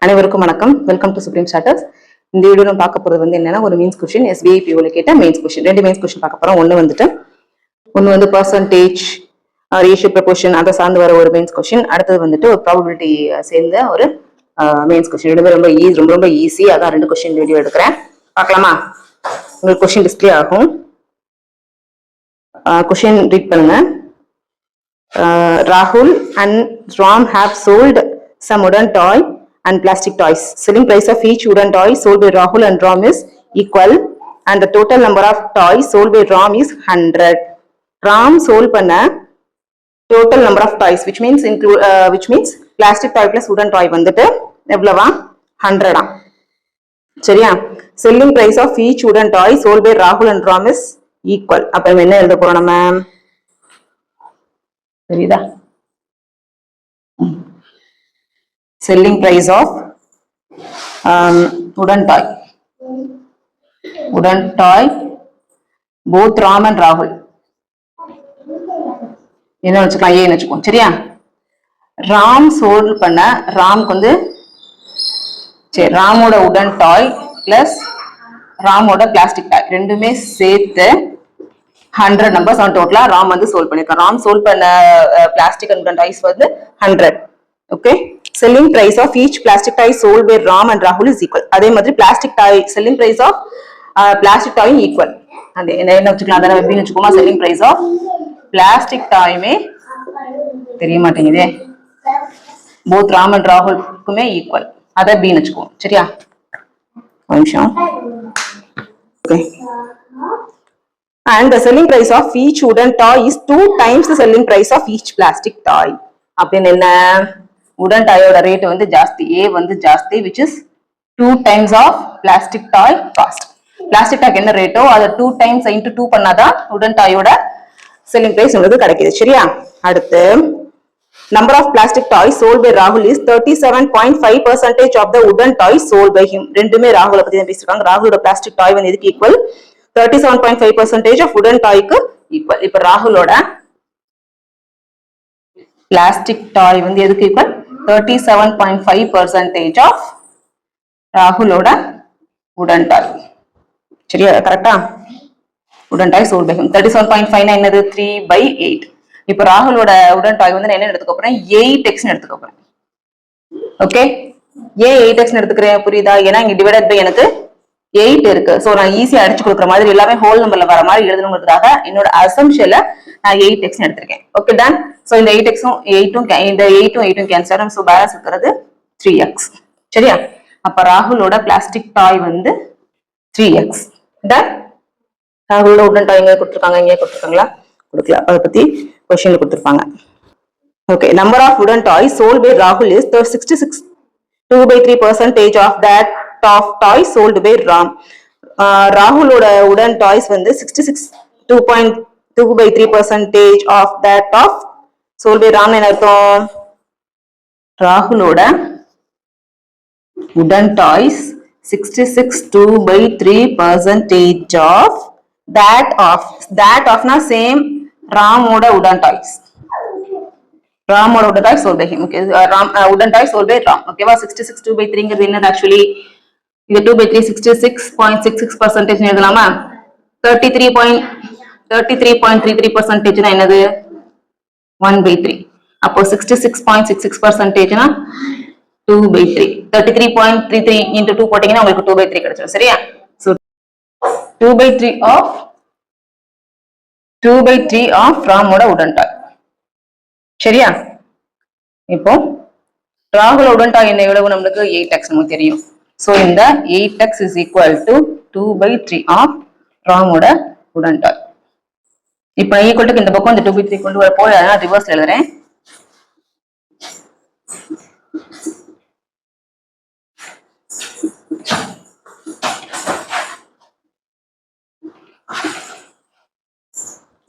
அனைவருக்கும் வணக்கம். Welcome to supreme starters. இந்த வீடியோ நம்ம பார்க்க போறது வந்து என்னன்னா ஒரு மீன்ஸ் கொஸ்டின், SBIPO கேட்ட மெயின்ஸ் கொஸ்டின். ரெண்டு மெயின்ஸ் கொஸ்டின் பார்க்க போறோம். ஒன்னு வந்து பர்சன்டேஜ், ரேஷியோ, ப்ரொபோர்ஷன் அதை சார்ந்து வர ஒரு மெயின்ஸ் கொஸ்டின். அடுத்தது வந்துட்டு ஒரு ப்ராபபிலிட்டி சேர்ந்த ஒரு மெயின்ஸ் கொஸ்டின். ரெண்டு ரொம்ப ரொம்ப ஈஸி. அதான் ரெண்டு கொஸ்டின் வீடியோ எடுக்கிறேன். பார்க்கலாமா? உங்களுக்கு கொஸ்டின் டிஸ்பிளே ஆகும். கொஸ்டின் ரீட் பண்ணுங்க. Rahul and Ram have sold some wooden toy and plastic toys. Selling price of each wooden toy sold by Rahul and Ram is equal and the total number of toys sold by Ram is 100. Ram sold பண்ண total number of toys which means plastic toy plus wooden toy வந்துட்டு எவ்வளவா? 100. சரியா? Selling price of each wooden toy sold by Rahul and Ram is equal. அப்ப என்ன எழுத போறோம் நம்ம? சரிதா? Selling price of wooden toy both Ram and Rahul என்ன வச்சுக்கலாம்? ஏன்னு வச்சுக்கோம். சரியா? ராம் சோல்ட் பண்ண ராம்க்கு வந்து சரி ராமோட உடன் டாய் பிளஸ் ராமோட பிளாஸ்டிக் டாய் ரெண்டுமே சேர்த்து 100 நம்பர்ஸ் ஆன் டோட்டலா ராம் வந்து சோல்வ் பண்ணிருக்கான். ராம் சோல்வ் பண்ண பிளாஸ்டிக் அண்ட் உடன் டாய்ஸ் வந்து 100. Okay. Selling price of each plastic toy sold by Ram and Rahul is equal. அதே மாதிரி plastic toy selling price of plastic toy equal. அந்த என்ன வச்சுக்கலாம்? அத எப்படி வச்சுக்கோமா? selling price of plastic toy மே தெரிய மாட்டேங்குதே. both Ram and Rahul க்குமே equal. அத b ன்னு வச்சுக்கோம். சரியா? ஒரு நிமிஷம். Okay. And the selling price of each wooden toy is 2 times the selling price of each plastic toy. அப்படின்னு என்ன? wooden toy ஓட ரேட் வந்து ஜாஸ்தி, A வந்து ஜாஸ்தி, which is 2 times of plastic toy cost. plastic toy என்ன ரேட்டோ அதை 2 times into 2 பண்ணாதான் wooden toy ஓட selling price உங்களுக்கு கிடைக்குது. சரியா? அடுத்து number of plastic toys sold by Rahul is 37.5% of the wooden toys sold by him. ரெண்டுமே ராகுல பத்தி தான் பேசிருக்காங்க. ராகுலோட plastic toy வந்து எதுக்கு ஈக்குவல்? 37.5% of wooden toy க்கு ஈக்குவல். இப்ப ராகுலோட plastic toy வந்து எதுக்கு ஈக்குவல்? 37.5% of ராகுலோட wooden toy. சரியா? கரெக்டா? wooden toy sold by him. 37.5 என்னது? 3/8. இப்ப ராகுலோட wooden toy வந்து நான் என்ன எடுத்துக்க போறேன்? 8x ன்னு எடுத்துக்க போறேன். ஓகே. ஏன் 8x ன்னு எடுத்துக்கிறேன் புரியுதா? ஏன்னா இங்க டிவைடட் பை எனக்கு 8 இருக்கு. சோ நான் ஈஸியா அடிச்சு கொடுக்குற மாதிரி எல்லாமே ஹோல் நம்பர்ல வர மாதிரி எழுதணுங்கிறதுக்காக என்னோட அசம்ஷன்ல நான் 8x ன்னு எடுத்திருக்கேன். Okay done. சோ இந்த 8x-உம் 8-உம் இந்த 8-உம் கேன்சல் ஆகும். சோ பேலன்ஸ் இருக்கிறது 3x. சரியா? அப்ப ராகுலோட பிளாஸ்டிக் டாய் வந்து 3x. டன். ராகுலோட உடன் டாய் எங்க கொடுத்திருக்காங்க? இங்க கொடுத்திருக்காங்களா? கொடுக்கல. அத பத்தி क्वेश्चनல கொடுத்திருப்பாங்க. Okay. Number of wooden toys sold by Rahul is 66.2/3% of that of toys sold by Ram. ராகுலோட wooden toys வந்து 66.2/3% of that of sold by Ram. என்ன அர்த்தம்? ராகுலோட wooden toys 66.2/3% of that of na same ராமோட wooden toys. ராமோட wooden toys sold by him. Okay. wooden toys sold by Ram. ஓகேவா? 66.2/3ங்கிறது என்னது? Actually இது 2/3 66.66% எழுதலாமா? 33.33% என்னது? 1/3. அப்போ 66.66% 2/3. 33.33 into 2 போட்டீங்கன்னா உங்களுக்கு 2/3 கிடைச்சிடும். சரியா? So 2/3 of ராமோட wooden toy. சரியா? இப்போ ராகுல wooden toy என்ன எவ்வளவு? நமக்கு 8x நமக்கு தெரியும். So இந்த 8x is equal to 2/3 of ராமோட wooden toy. இப்போ ஈக்குவல் டு இந்த பக்கம் இந்த 2/3 கொண்டு வர போய் நான் ரிவர்ஸ்ல எழுதுறேன்.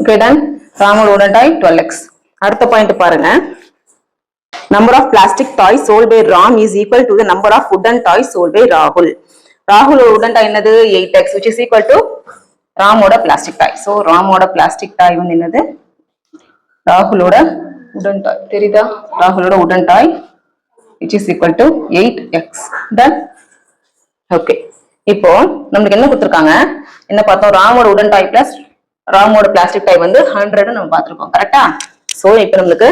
Okay done. ராமோட wooden toy 12x. அடுத்த பாயிண்ட் பாருங்க. Number of plastic toys sold by Ram is equal to the number of wooden toys sold by Rahul. ராகுலோட wooden toy என்னது? 8x, which is equal to ராமோட plastic toy. So ராமோட plastic toy வந்து என்னது? ராகுலோட wooden toy. தெரியுதா? ராகுலோட wooden toy which is equal to 8x. Done. Okay. இப்போ நமக்கு என்ன கொடுத்திருக்காங்க? என்ன பார்த்தோம்? ராமோட உடன் டாய் பிளஸ் ராமோட பிளாஸ்டிக் டாய் வந்து 100 நம்ம பார்த்திருக்கோம். கரெக்ட்டா? சோ இப்போ நமக்கு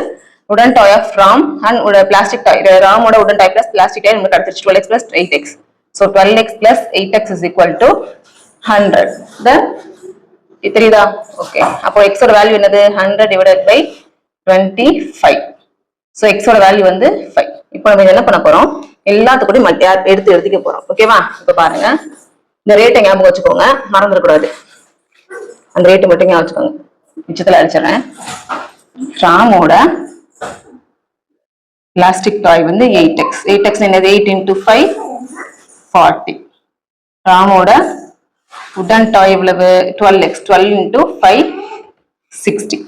உடன் டாய் ஆஃப் ராம் அண்ட் பிளாஸ்டிக் டாய் ராமோட உடன் டாய் பிளஸ் பிளாஸ்டிக் டாய் நமக்கு கிடைச்சிருச்சு 12x plus 8x. So 12x plus 8x is equal to 100. Then தெரியுதா? ஓகே. அப்போ x ஓட வேல்யூ என்னது? 100 divided by 25. So x ஓட வேல்யூ வந்து 5. இப்போ நம்ம என்ன பண்ண போறோம்? எல்லாத்துக்கூடயும் எடுத்து எழுதிக்க போறோம். ஓகேவா? இப்போ பாருங்க. இந்த ரேட்டை ஞாபகம் வச்சுக்கோங்க, மறந்துட கூடாது. அந்த ரேட்டு மட்டும் ஞாபகம் வச்சுக்கோங்க. மிச்சத்துல அடிச்சிடறேன். ராமோட பிளாஸ்டிக் டாய் வந்து 8x. 8x என்னது? 8 into 5 40. ராமோட உடன் டாய் எவ்வளவு? 12x. 12 into 5 60.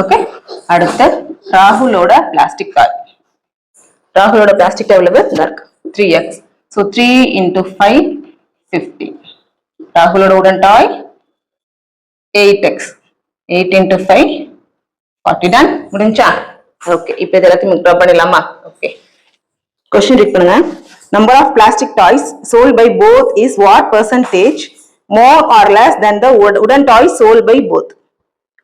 ஓகே. அடுத்து ராகுலோட பிளாஸ்டிக் டாய். ராகுலோட பிளாஸ்டிக் டாய் எவ்வளவு? இருக்கு 3x. So 3 into 5 50. ராகுலோட உடன் டாய் 8x. 8 into 5 40. Done. முடிஞ்சா? ஓகே. இப்போ இது எல்லாத்தையும் ட்ரா பண்ணிடலாமா? ஓகே. क्वेश्चन ரீட் பண்ணுங்க. Number of plastic toys sold by both is what percentage more or less than the wooden toys sold by both?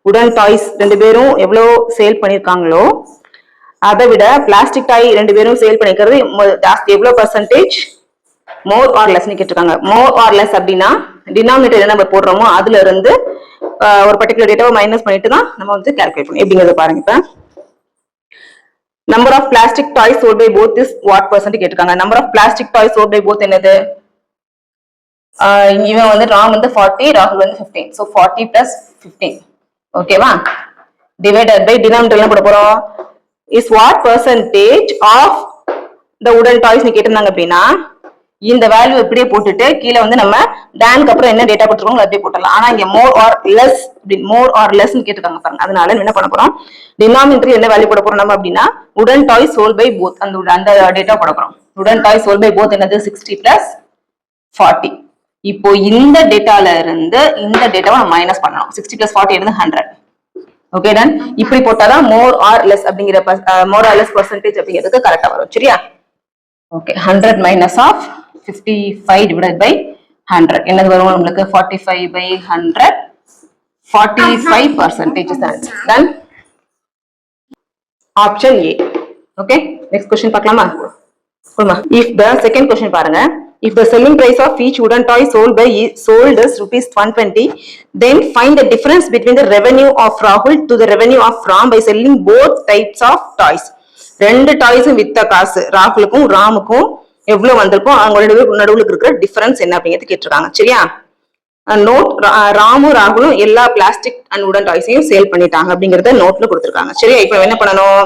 உடன் toys ரெண்டு பேரும் எவ்வளவு சேல் பண்ணிருக்காங்களோ அதை விட பிளாஸ்டிக் டாய் ரெண்டு பேரும் சேல் பண்ணிக்கிறது ஜாஸ்தி. எவ்வளவு பர்சன்டேஜ்? மோர் ஆர் லெஸ் கேட்டிருக்காங்க. மோர் ஆர் லெஸ் அப்படின்னா டினாமினேட்டர் என்ன நம்ம போடுறோமோ அதுல இருந்து ஒரு பர்டிகுலர் டேட்டாவை மைனஸ் பண்ணிட்டு தான் நம்ம வந்து கால்குலேட் பண்ணணும். எப்படிங்கிறத பாருங்க. இப்ப number of plastic toys sold by both is what percent கேட்டிருக்காங்க. Number of plastic toys sold by both என்னது? இவன் வந்து ராம் வந்து 40, ராகுல் வந்து 15. So 40 plus 15. ஓகேவா? டிவைடட் பை டினாமினேட்டர் என்ன போட போறோம்? Is what percentage of the wooden toys கேட்டிருந்தாங்க அப்படின்னா இந்த வேல்யூ இப்படியே போட்டுட்டு கீழே வந்து நம்ம டேனுக்கு அப்புறம் என்ன டேட்டா கொடுத்துருக்கோம் அப்படியே போட்டுடலாம். ஆனா இங்க மோர் ஆர் லெஸ் கேட்டிருக்காங்க பாருங்க. அதனால என்ன பண்ண போறோம்? டினாமினேட்டர் என்ன வேல்யூ போட போறோம் நம்ம அப்படின்னா உடன் டாய்ஸ் சோல்ட் பை போத் அந்த டேட்டா போட போறோம். உடன் டாய்ஸ் சோல்ட் பை போத் என்னது? 60 plus 40. இப்போ இந்த டேட்டால இருந்து இந்த டேட்டாவை நம்ம மைனஸ் பண்ணணும். 60 plus 40 என்னது? 100. Okay done. இப்படி போட்டாதான் மோர் ஆர் லெஸ் அப்படிங்கிற மோர் ஆர் லெஸ் பர்சன்டேஜ் அப்படிங்கிறதுக்கு கரெக்டா வரும். சரியா? Okay. 100 minus of 55 divided by 100 என்னது வரும் உங்களுக்கு? 45 by 100. 45% is the answer. Done. Option A. Okay. Next question பார்க்கலாமா? If the second question பாருங்க. If the selling price of each wooden toy sold is rupees 120, then find the difference between the revenue of Rahul to the revenue of Ram by selling both types of toys. ரெண்டு டாய்ஸும் வித்த காசு ராகுலுக்கும் ராமுக்கும் எவ்வளவு வந்திருக்கும், அவங்களோட நடுவுல இருக்கிற difference என்ன அப்படிங்கிறது கேட்டிருக்காங்க. சரியா? நோட் ராமும் ராகுலும் எல்லா பிளாஸ்டிக் அண்ட் உடன் டாய்ஸையும் சேல் பண்ணிட்டாங்க அப்படிங்கறத நோட்ல கொடுத்திருக்காங்க. சரியா? இப்ப என்ன பண்ணணும்?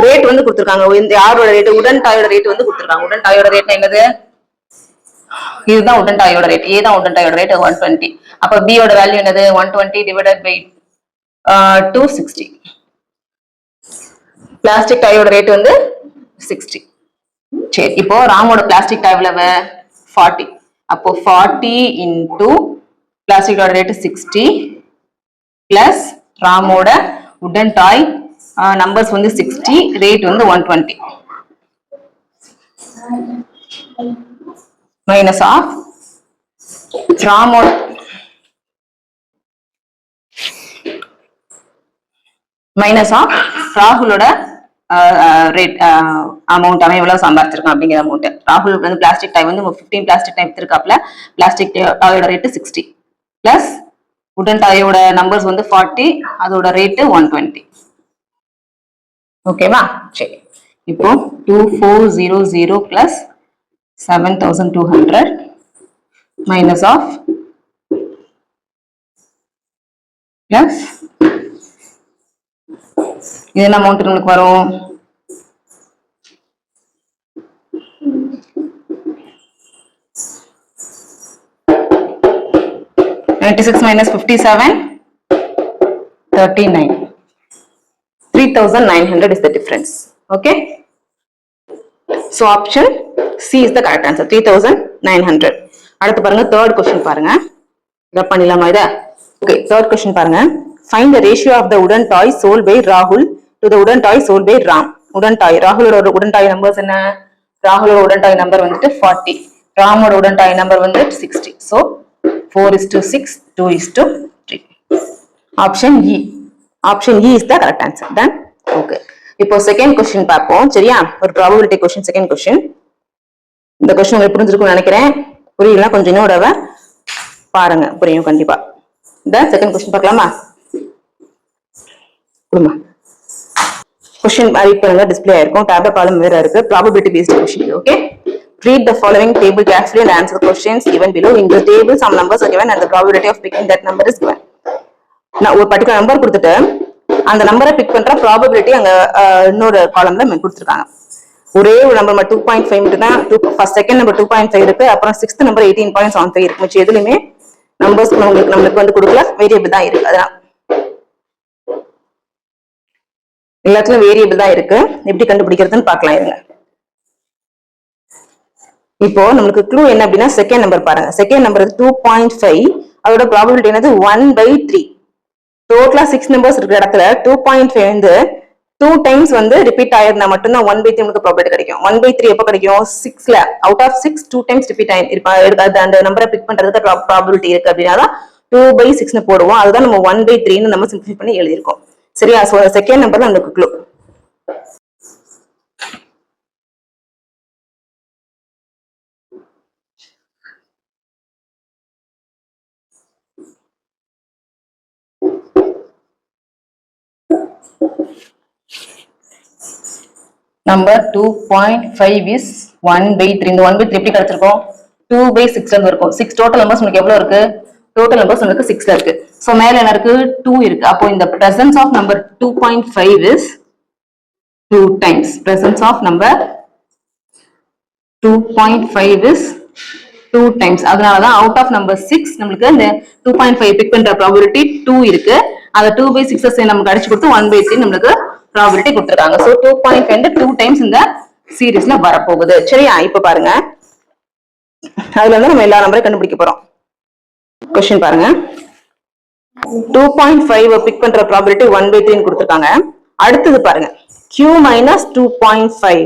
ரேட் வந்து கொடுத்திருக்காங்க. இந்த யாரோட ரேட்? உடன் டாயோட ரேட் வந்து கொடுத்திருக்காங்க. உடன் டாயோட ரேட் என்னது? இதுதான் உடன் டாயோட ரேட். ஏ தான் உடன் டாயோட ரேட் 120. அப்ப பி யோட வேல்யூ என்னது? 120 divided by 260. பிளாஸ்டிக் டாயோட ரேட் வந்து 60. சரி, இப்போ ராமோட பிளாஸ்டிக் டாய் எவ்வளவு? 40. அப்போ 40 into பிளாஸ்டிக் டாயோட ரேட் 60 பிளஸ் ராமோட உடன் டாய் நம்பர்ஸ் வந்து 60, ரேட் வந்து 120 மைனஸ் ஆஃப் ராமோட ராகுலோட ரேட் அமௌண்ட் அவன் எவ்வளவு சம்பாதிச்சிருக்கான் அப்படிங்கிற அமௌண்ட். ராகுல் வந்து பிளாஸ்டிக் டாய் வந்து 15 பிளாஸ்டிக் டாய் வித்திருக்காப்ல. பிளாஸ்டிக் டாயோட ரேட் 60 பிளஸ் உடன் டாயோட நம்பர்ஸ் வந்து 40, அதோட ரேட் 120. ஓகேவா? சரி, இப்போ 2400 பிளஸ் 7200 மைனஸ் ஆஃப் பிளஸ் இது என்ன அமௌண்ட் உங்களுக்கு வரும்? -96 minus 57 39. 3900 is the difference. Okay, so option C is the correct answer. 3900. அடுத்து பாருங்க, third question பாருங்க. இத பண்ணிடலாமா இத? Okay, third question பாருங்க. Find the ratio of the wooden toy sold by Rahul to the wooden toy sold by Ram. Wooden toy ராகுலோட wooden toy numbers என்ன? ராகுலோட உடன்டாய் நம்பர் வந்துட்டு 40, ராமோட உடன்டாய் நம்பர் வந்து 60. So 4:6, 2:3. Option E. Option E is the correct answer. Then okay. இப்போ second question பார்ப்போம். சரியா? ஒரு probability question, second question. இந்த கொஸ்டின் உங்களுக்கு புரிஞ்சிருக்கும்னு நினைக்கிறேன். புரியலனா கொஞ்சம் இன்னொரு பாருங்க, புரியும் கண்டிப்பா. இந்த செகண்ட் கொஸ்டின் பார்க்கலாமா? குடுமா கொஸ்டின் ரீட் பண்ணுங்க, டிஸ்ப்ளே ஆயிருக்கும். டேப் காலம் வேற இருக்கு. Probability based question. Okay, read the following table carefully and answer the questions given below. In the table some numbers are given and the probability of picking that number is given. நான் ஒரு particular number கொடுத்துட்டு அந்த நம்பரை big பண்ற probability அங்க இன்னொரு காலம்ல கொடுத்திருக்காங்க. ஒரே ஒரு நம்பர் 2.5 மட்டும் தான். ஃபர்ஸ்ட் செகண்ட் நம்பர் 2.5 இருக்கு, அப்புறம் சிக்ஸ்த் நம்பர் 18.75 இருக்கு. மிச்சம் எதுலயுமே நம்பர்ஸ் நம்மளுக்கு வந்து கொடுக்கல, வேரியபிள் தான் இருக்கு. அதான் எல்லாத்துலயும் வேரியபிள் தான் இருக்கு. எப்படி கண்டுபிடிக்கிறதுன்னு பார்க்கலாம் இருங்க. இப்போ நம்மளுக்கு க்ளூ என்ன அப்படின்னா செகண்ட் நம்பர் பாருங்க. செகண்ட் நம்பர் 2.5, அதோட ப்ராபபிலிட்டி என்னது 1/3. டோட்டலா 6 நம்பர்ஸ் இருக்கிற இடத்துல 2.5 வந்து 2 டைம்ஸ் வந்து ரிப்பீட் ஆயிருந்தா மட்டும்தான் 1/3 நமக்கு ப்ராபபிலிட்டி கிடைக்கும். 1/3 எப்போ கிடைக்கும்? 6ல அவுட் ஆஃப் 6 2 டைம்ஸ் ரிப்பீட் ஆயிருக்கும். அந்த நம்பரை பிக் பண்றதுக்கு ப்ராபபிலிட்டி இருக்கு அப்படின்னா 2/6 போடுவோம். அதுதான் நம்ம 1/3 நம்ம சிம்பிளிஃபை பண்ணி எழுதியிருக்கோம். சரியா? சோ செகண்ட் நம்பர் தான் நமக்கு க்ளூ. Number 2.5 is 1/3. இந்த 1/3 எப்படி கிடைச்சிருக்கும்? 2/6 இருக்கும். 6 டோட்டல் நம்பர்ஸ் நமக்கு எவ்வளவு இருக்கு? டோட்டல் நம்பர்ஸ் நமக்கு 6ல இருக்கு. சோ மேல என்ன இருக்கு? 2 இருக்கு. அப்போ இந்த presence of number 2.5 is 2 times. Presence of number 2.5 is 2 times. அதனால தான் out of number 6 நமக்கு இந்த 2.5 பிக் பண்ற probability 2 இருக்கு. அந்த 2/6 நமக்கு அடிச்சு கொடுத்து 1/3 நமக்கு ப்ராபபிலிட்டி கொடுத்திருக்காங்க. சோ 2.5 2 டைம்ஸ் இந்த சீரிஸ்ல வரப்போகுது. சரியா? இப்ப பாருங்க, அதுல இருந்து நம்ம எல்லா நம்பரையும் கண்டுபிடிக்க போறோம். क्वेश्चन பாருங்க. 2.5 பிக் பண்ற ப்ராபபிலிட்டி 1/3 கொடுத்திருக்காங்க. அடுத்தது பாருங்க, q - 2.5.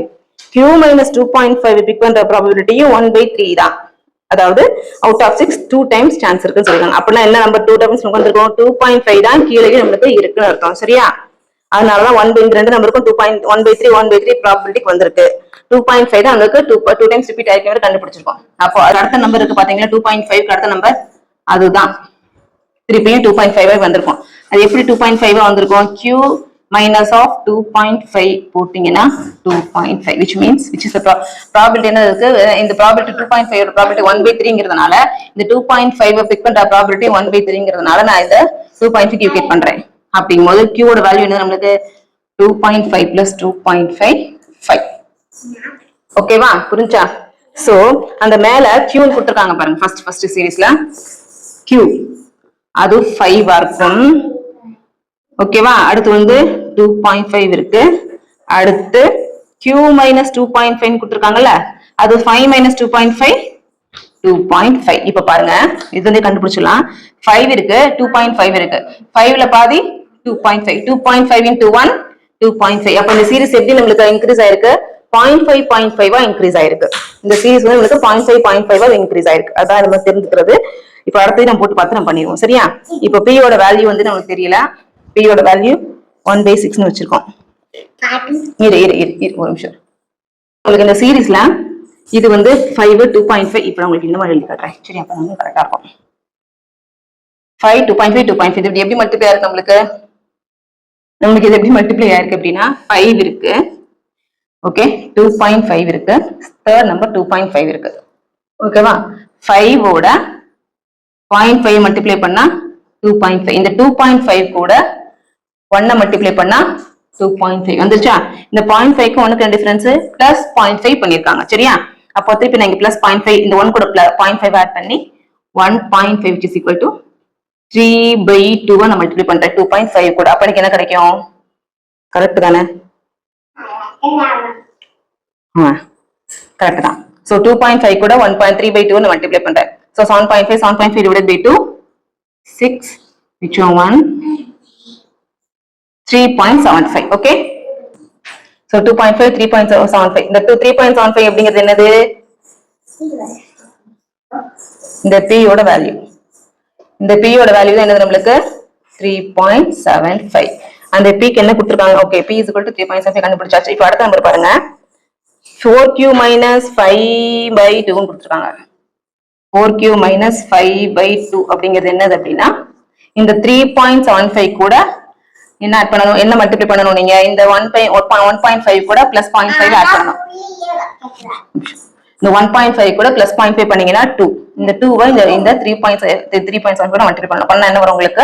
q - 2.5 பிக் பண்ற ப்ராபபிலிட்டியும் 1/3 தான். அதாவது அவுட் ஆஃப் 6 2 டைம்ஸ் சான்ஸ் இருக்குன்னு சொல்லிருக்காங்க. அப்படின்னா என்ன நம்பர் 2 டைம்ஸ் நமக்கு வந்திருக்கும்? 2.5 தான் கீழே நமக்கு இருக்குன்னு அர்த்தம். சரியா? அதனாலதான் 1/2 நம்பருக்கும் 1/3 1/3 ப்ராபபிலிட்டிக்கு வந்திருக்கு. 2.5 தான் நமக்கு 2 டைம்ஸ் ரிப்பீட் ஆயிருக்கவே கண்டுபிடிச்சிருக்கோம். அப்போ அடுத்த நம்பர் இருக்கு பாத்தீங்களா 2.5 அடுத்த நம்பர் அதுதான் திருப்பியும் 2.5 வந்திருக்கும். அது எப்படி 2.5 வந்திருக்கும்? q minus of 2.5 போட்டீங்கன்னா 2.5 which is the probability என்ன இருக்கு? இந்த probability 2.5 ஓட probability 1/3ங்கிறதுனால இந்த 2.5 பிக் பண்ற probability 1/3ங்கிறதுனால நான் இந்த 2.5 கியூகேட் பண்றேன். அப்படிங்கும்போது q ஓட வேல்யூ என்ன நம்மளுக்கு? 2.5 plus 2.5 5. ஓகேவா? புரிஞ்சா? சோ அந்த மேல q ன்னு கொடுத்திருக்காங்க பாருங்க. ஃபர்ஸ்ட் சீரிஸ்ல q அது 5 இருக்கும். ஓகேவா? அடுத்து வந்து 2.5 இருக்கு. அடுத்து q - 2.5 கொடுத்திருக்காங்கல்ல, அது 5 - 2.5 2.5. இப்ப பாருங்க, இது வந்து கண்டுபிடிச்சிடலாம். 5 இருக்கு, 2.5 இருக்கு. 5ல பாதி 2.5. 2.5 into 1 2.5. அப்ப இந்த சீரிஸ் எப்படி நம்மளுக்கு இன்க்ரீஸ் ஆயிருக்கு? 0.5 இன்க்ரீஸ் ஆயிருக்கு. இந்த சீரிஸ் வந்து நம்மளுக்கு 0.5 இன்க்ரீஸ் ஆயிருக்கு. அதான் நம்ம தெரிஞ்சுக்கிறது. இப்ப அடுத்து நம்ம போட்டு பார்த்து நம்ம பண்ணிடுவோம். சரியா? இப்ப p யோட வேல்யூ வந்து நமக்கு தெரியல. p யோட வேல்யூ 1/6 னு வச்சிருக்கோம். இரு ஒரு நிமிஷம். உங்களுக்கு இந்த சீரிஸ்ல இது வந்து 5 2.5. இப்ப உங்களுக்கு இந்த மாதிரி எழுதி காட்டுறேன். சரி, அப்ப வந்து கரெக்டா இருக்கும். 5 2.5 2.5 இது எப்படி மல்டிப்ளை ஆயிருக்கு? நம்மளுக்கு இது எப்படி மல்டிப்ளை ஆயிருக்கு அப்படின்னா 5 இருக்கு. ஓகே, 2.5 இருக்கு. தேர்ட் நம்பர் 2.5 இருக்கு. ஓகேவா? 5 ஓட 0.5 மல்டிப்ளை பண்ணா 2.5. இந்த 2.5 கூட 1 மல்டிப்ளை பண்ணா 2.5 வந்துருச்சா? இந்த 0.5க்கு 1க்கு என்ன டிஃபரன்ஸ்? பிளஸ் 0.5 பண்ணிருக்காங்க. சரியா? அப்போ திருப்பி நான் இங்க பிளஸ் 0.5 இந்த 1 கூட 0.5 ஆட் பண்ணி 1.5 which is equal to 3/2 நான் மல்டிப்ளை பண்றேன் 2.5 கூட. அப்ப எனக்கு என்ன கிடைக்கும்? கரெக்ட் தானே? கரெக்ட் தான். சோ 2.5 கூட 1.3/2 நான் மல்டிப்ளை பண்றேன். So 7.5 divided by 2 6 which one 3.75. okay, So 2.5, 3.75. இந்த 3.75 அப்படிங்கிறது என்னது? இந்த P யோட வேல்யூ. இந்த P யோட வேல்யூ தான் என்னது நம்மளுக்கு? 3.75. அந்த P க்கு என்ன கொடுத்திருக்காங்க? Okay, P is equal to 3.75 கண்டுபிடிச்சாச்சு. இப்போ அடுத்த நம்பர் பாருங்க. 4q minus 5 by 2 கொடுத்திருக்காங்க. 4q minus 5 by 2 அப்படிங்கிறது என்னது அப்படின்னா இந்த 3.75 கூட என்ன ஆட் பண்ணணும்? என்ன மல்டிப்ளை பண்ணணும்? நீங்க இந்த 1.5 கூட பிளஸ் 0.5 ஆட் பண்ணணும். இந்த 1.5 கூட பிளஸ் 0.5 பண்ணீங்கன்னா 2. இந்த 2வை இந்த 3.7 கூட மல்டிப்ளை பண்ணணும். பண்ணா என்ன வரும் உங்களுக்கு?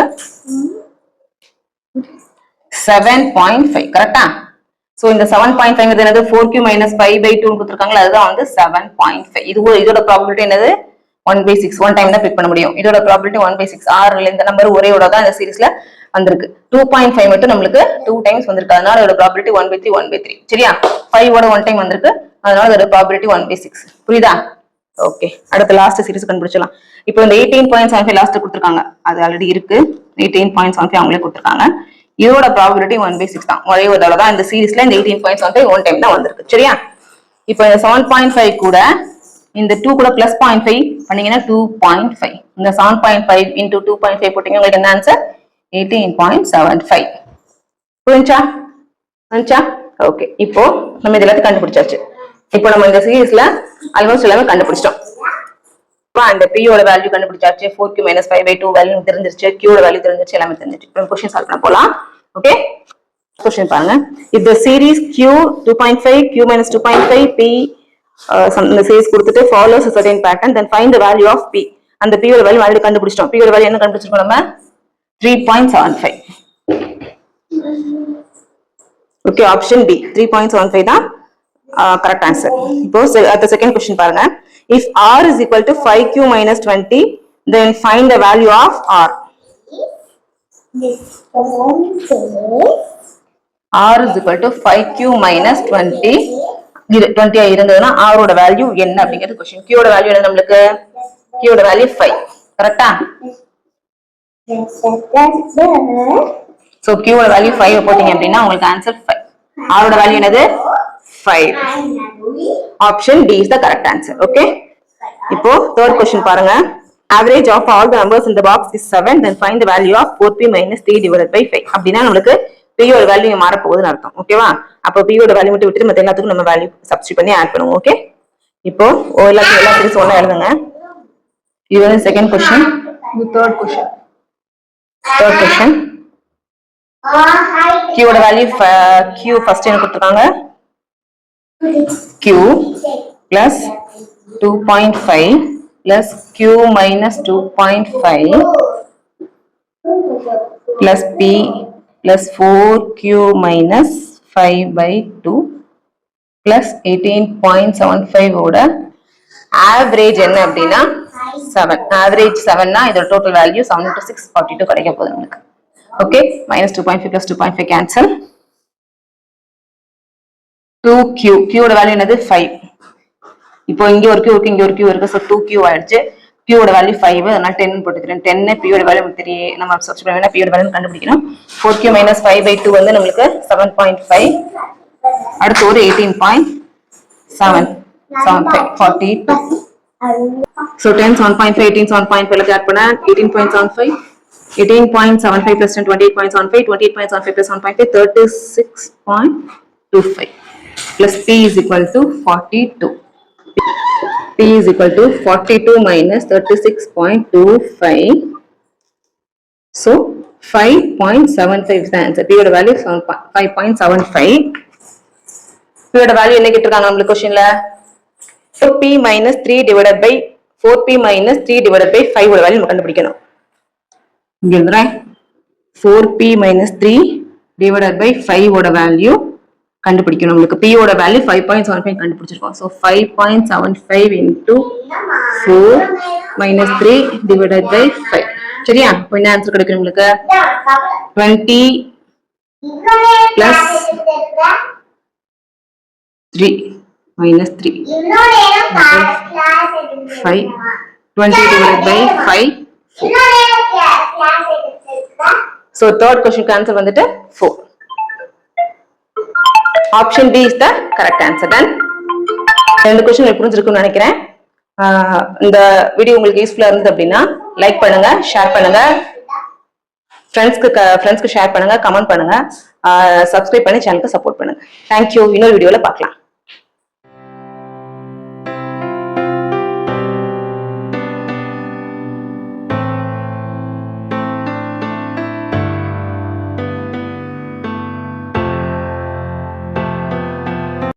7.5. கரெக்டா? சோ இந்த 7.5 என்னது? 4q minus 5 by 2 கொடுத்திருக்காங்களா, அதுதான் வந்து 7.5. இதோட ப்ராபபிலிட்டி என்னது? 1/6. ஒன் டைம் தான் பிக் பண்ண முடியும். இதோட ப்ராபபிலிட்டி 1/6. 6ல இந்த நம்பர் ஒரேயோட தான் இந்த சீரிஸ்ல வந்திருக்கு. 2.5 மட்டும் நம்மளுக்கு 2 டைம்ஸ் வந்திருக்கு. அதனால இதோட ப்ராபபிலிட்டி 1/3, 1/3. சரியா? 5 ஓட 1 டைம் வந்திருக்கு. அதனால இதோட ப்ராபபிலிட்டி 1/6. புரியுதா? ஓகே, அடுத்த லாஸ்ட் சீரிஸ் கண்டுபிடிச்சலாம். இப்போ இந்த 18.75 லாஸ்ட் கொடுத்திருக்காங்க. அது ஆல்ரெடி இருக்கு. 18.75 அவங்களே கொடுத்திருக்காங்க. இதோட ப்ராபபிலிட்டி 1/6 தான். ஒரே ஒரு தடவை தான் இந்த சீரிஸ்ல இந்த 18.75 ஒன் டைம் தான் வந்திருக்கு. சரியா? இப்போ இந்த 7.5 கூட இந்த 2 கூட பிளஸ் 0.5 பண்ணீங்கன்னா 2.5. இந்த 7.5 into 2.5 போட்டீங்கன்னா உங்களுக்கு என்ன ஆன்சர்? 18.75. புரிஞ்சா? ஓகே, இப்போ நம்ம இதெல்லாம் கண்டுபிடிச்சாச்சு. இப்போ நம்ம இந்த சீரிஸ்ல ஆல்மோஸ்ட் எல்லாமே கண்டுபிடிச்சிட்டோம். அந்த P யோட வேல்யூ கண்டுபிடிச்சாச்சு. 4q minus 5 by 2 வேல்யூ தெரிஞ்சிருச்சு. Q யோட வேல்யூ தெரிஞ்சிருச்சு. எல்லாமே தெரிஞ்சிருச்சு. இப்போ क्वेश्चन சால்வ் பண்ண போலாம். ஓகே, क्वेश्चन பாருங்க. if the series q 2.5 q minus 2.5 p இந்த சீரிஸ் கொடுத்துட்டு follows a certain pattern, then find the value of p. அந்த P யோட வேல்யூ ஆல்ரெடி கண்டுபிடிச்சிட்டோம். P யோட வேல்யூ என்ன கண்டுபிடிச்சிருக்கோம் நம்ம? 3.75. ஓகே, ஆப்ஷன் B 3.75 தான் கரெக்ட் ஆன்சர். இப்போ அடுத்த செகண்ட் क्वेश्चन பாருங்க. if r is equal to 5q minus 20, then find the value of r. r is equal to 5q minus 20 இருந்ததுன்னா r ஓட வேல்யூ என்ன அப்படிங்கிறது क्वेश्चन. q ஓட வேல்யூ என்ன நம்மளுக்கு? q ஓட வேல்யூ 5. கரெக்ட்டா? சோ q ஓட வேல்யூ 5 போட்டீங்க அப்படின்னா உங்களுக்கு ஆன்சர் 5. r ஓட வேல்யூ என்னது? 5. Option D is the correct answer. Okay, இப்போ third question பாருங்க. average of all the numbers in the box is 7, then find the value of 4p minus 3 divided by 5. அப்படினா நமக்கு p யோட value மாற போகுதுன்னு அர்த்தம். ஓகேவா? அப்ப p யோட வேல்யூ மட்டும் விட்டுட்டு மத்த எல்லாத்துக்கும் நம்ம வேல்யூ சப்ஸ்டிட்யூட் பண்ணி ஆட் பண்ணுவோம். ஓகே, இப்போ எல்லா சீரிஸ் ஒண்ணா எழுதுங்க. இது வந்து செகண்ட் क्वेश्चन. இது தேர்ட் क्वेश्चन. q ஓட வேல்யூ q ஃபர்ஸ்ட் என்ன கொடுத்திருக்காங்க? q plus 2.5 plus q minus 2.5 plus p plus 4q minus 5 by 2 plus 18.75 ஓட ஆவரேஜ் என்ன அப்படின்னா 7. ஆவரேஜ் 7 னா இதோட டோட்டல் வேல்யூ 7 into 6 42 கிடைக்க போகுது நமக்கு. Okay, minus 2.5 plus 2.5 cancel. 2q, q ஓட வேல்யூ என்னது? 5. இப்போ இங்க ஒரு q இருக்கு, இங்க ஒரு q இருக்கு. சோ 2q ஆயிடுச்சு. q ஓட வேல்யூ 5. அதனால 10 போட்டுக்கிறேன். 10 p ஓட வேல்யூ நமக்கு தெரியும். நம்ம சப்ஸ்டிட்யூட் பண்ணா p ஓட வேல்யூ கண்டுபிடிக்கணும். 4q minus 5 by 2 வந்து நமக்கு 7.5. அடுத்து ஒரு 18.75 42. So 10 7.5 18 7.5 எல்லாம் ஆட் பண்ணா 18.75. 18.75 plus 10 28.75. 28.75 plus 1.5 36.25 plus p is equal to 42. p is equal to 42 minus 36.25. So 5.75 is the answer. p யோட வேல்யூ 5.75. p யோட வேல்யூ என்ன கேட்டிருக்காங்க நம்ம क्वेश्चनல? 4p minus 3 divided by 4p minus 3 divided by 5 ஓட வேல்யூ நம்ம கண்டுபிடிக்கணும். இங்க எழுதுறேன். 4p minus 3 divided by 5 ஓட வேல்யூ கண்டுபிடிக்கணும். உங்களுக்கு p ஓட வேல்யூ 5.75 கண்டுபிடிச்சிருக்கோம். So 5.75 into 4 minus 3 divided by 5. சரியா? இப்போ என்ன ஆன்சர் கிடைக்கும் உங்களுக்கு? 20 plus 3 minus 3 5. 20 divided by 5. So third question answer வந்துட்டு 4. Option B is the correct answer. Done. ரெண்டு கொஸ்டின் உங்களுக்கு புரிஞ்சிருக்கும்னு நினைக்கிறேன். இந்த வீடியோ உங்களுக்கு யூஸ்ஃபுல்லா இருந்தது அப்படின்னா லைக் பண்ணுங்க, ஷேர் பண்ணுங்க, ஃப்ரெண்ட்ஸ்க்கு ஷேர் பண்ணுங்க, கமெண்ட் பண்ணுங்க, சப்ஸ்கிரைப் பண்ணி சேனலுக்கு சப்போர்ட் பண்ணுங்க. தேங்க்யூ. இன்னொரு வீடியோல பார்க்கலாம்.